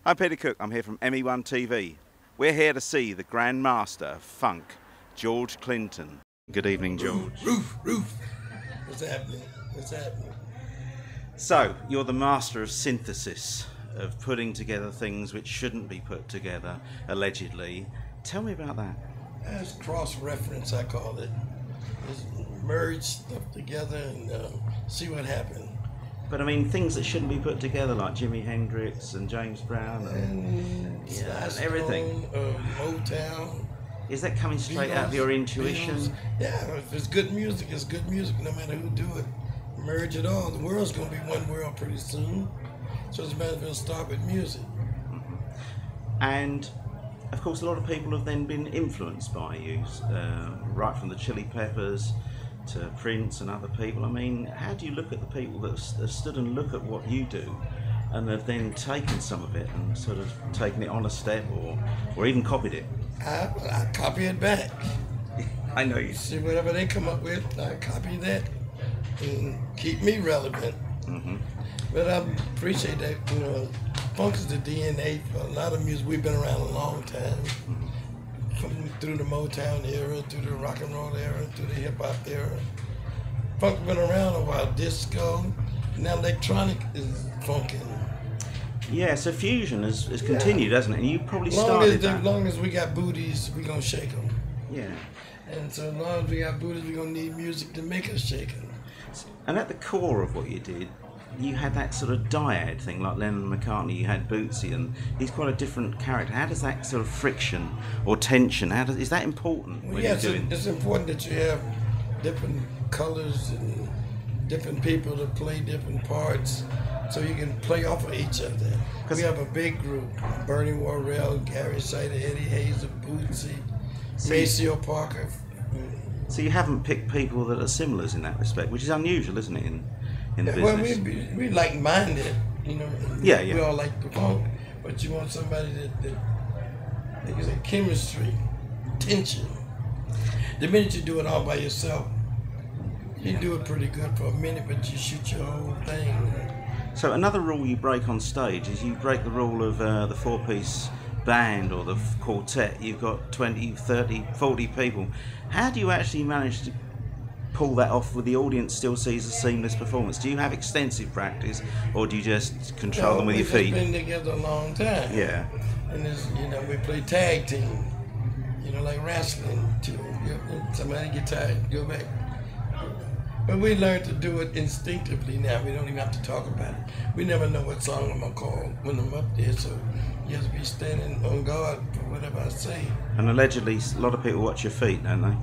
I'm Peter Cook. I'm here from ME1 TV. We're here to see the Grand Master of Funk, George Clinton. Good evening, George. Roof. What's happening? What's happening? So, you're the master of synthesis, of putting together things which shouldn't be put together, allegedly. Tell me about that. That's cross-reference, I call it. Just merge stuff together and see what happened. But I mean, things that shouldn't be put together, like Jimi Hendrix and James Brown and everything. Motown. Is that coming straight out of your intuition? Beatles. Yeah, if it's good music, it's good music, no matter who do it. Merge it all. The world's going to be one world pretty soon. So it's better to start with music. Mm-hmm. And, of course, a lot of people have then been influenced by you, right from the Chili Peppers to Prince and other people. I mean, how do you look at the people that have stood and look at what you do and have then taken some of it and sort of taken it on a step or even copied it? I copy it back. I know you. See, whatever they come up with, I copy that and keep me relevant. Mm-hmm. But I appreciate that, funk is the DNA for a lot of music. We've been around a long time. Mm-hmm. Through the Motown era, through the rock and roll era, through the hip hop era. Funk's been around a while, disco, now electronic is funkin'. Yeah, so fusion has continued, hasn't it? And you probably started that. As long as we got booties, we gonna shake them. Yeah. And so as long as we got booties, we gonna need music to make us shake them. And at the core of what you did, you had that sort of dyad thing, like Lennon and McCartney. You had Bootsy, and he's quite a different character. How does that sort of friction or tension? Is that important? Well, yeah, it's important that you have different colors and different people to play different parts, so you can play off of each other. We have a big group: Bernie Worrell, Gary Sider, Eddie Hayes, Bootsy, Maceo Parker. So you haven't picked people that are similars in that respect, which is unusual, isn't it? In the business. Well, we like-minded, Yeah. We all like the funk, but you want somebody that like you say, chemistry, tension. The minute you do it all by yourself, you do it pretty good for a minute, but you shoot your whole thing. So another rule you break on stage is you break the rule of the four-piece band or the quartet. You've got 20, 30, 40 people. How do you actually manage to pull that off with the audience still sees a seamless performance? Do you have extensive practice, or do you just control them with your feet? We've been together a long time. Yeah. And we play tag team, like wrestling too. Somebody get tired, go back. But we learned to do it instinctively now. We don't even have to talk about it. We never know what song I'm gonna call when I'm up there, so you have to be standing on guard for whatever I say. And allegedly, a lot of people watch your feet, don't they?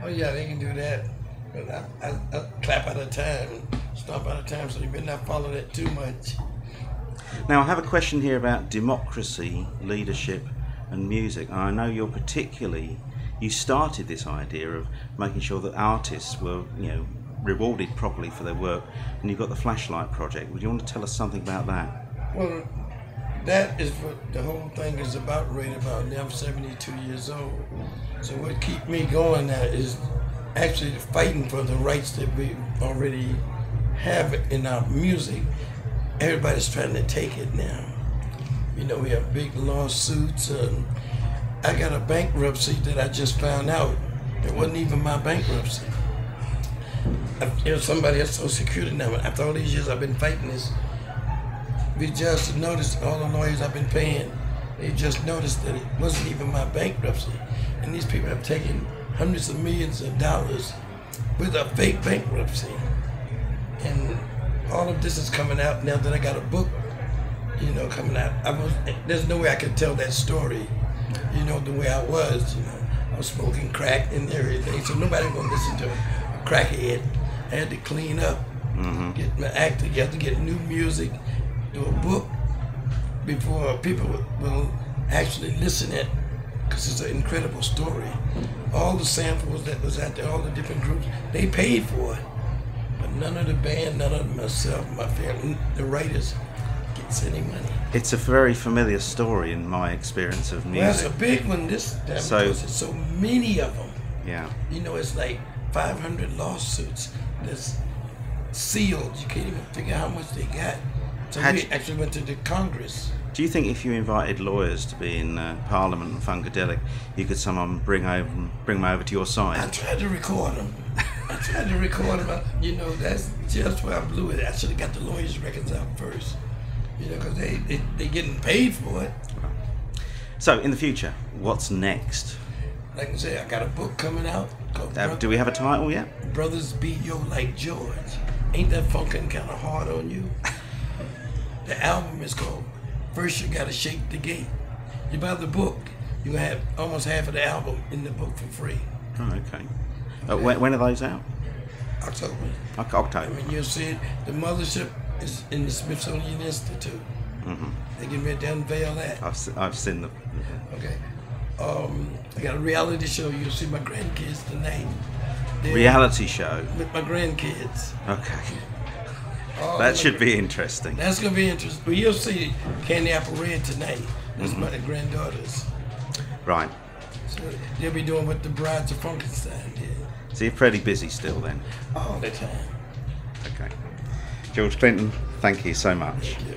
Oh yeah, they can do that. But I clap out of time, stomp out of time, so you better not follow that too much. Now, I have a question here about democracy, leadership, and music. I know you started this idea of making sure that artists were, rewarded properly for their work, and you've got the Flashlight Project. Would you want to tell us something about that? Well, that is what the whole thing is about right about now. I'm 72 years old. So what keeps me going now is actually fighting for the rights that we already have in our music. Everybody's trying to take it now. We have big lawsuits. I got a bankruptcy that I just found out. It wasn't even my bankruptcy. Somebody has Social Security now. After all these years I've been fighting this, we just noticed, all the lawyers I've been paying, they just noticed that it wasn't even my bankruptcy. And these people have taken hundreds of millions of dollars with a fake bankruptcy. And all of this is coming out now that I got a book, coming out. There's no way I could tell that story, the way I was. I was smoking crack and everything, so nobody gonna listen to a crackhead. I had to clean up, get my act together, get new music, do a book before people will actually listen to it, because it's an incredible story. All the samples that was out there, all the different groups, they paid for it. But none of the band, none of myself, my family, the writers gets any money. It's a very familiar story in my experience of music. Well, it's a big one this time because there's so many of them. Yeah. It's like 500 lawsuits that's sealed. You can't even figure out how much they got. So we actually went to the Congress. Do you think if you invited lawyers to be in Parliament and Funkadelic, you could someone bring them over to your I side? tried to record them. You know, that's just where I blew it. I should have got the lawyers' records out first. You know, because they getting paid for it. So, in the future, what's next? Like I say, I got a book coming out called Do we have a title yet? Brothers Beat Yo Like George. Ain't that funkin' kind of hard on you? The album is called First You Gotta Shake the Gate. You buy the book, you're gonna have almost half of the album in the book for free. Oh, okay. When are those out? October. October. I mean, you'll see it. The mothership is in the Smithsonian Institute. Mm-hmm. They get me to unveil that. I've seen them. Okay. I got a reality show. You'll see my grandkids tonight. Reality show? With my grandkids. Okay. That should be interesting. That's going to be interesting. But you'll see Candy Apple Red tonight. That's my granddaughters. Right. So they'll be doing what the Brides of Frankenstein did. So you're pretty busy still then? All the time. Okay. George Clinton, thank you so much. Thank you.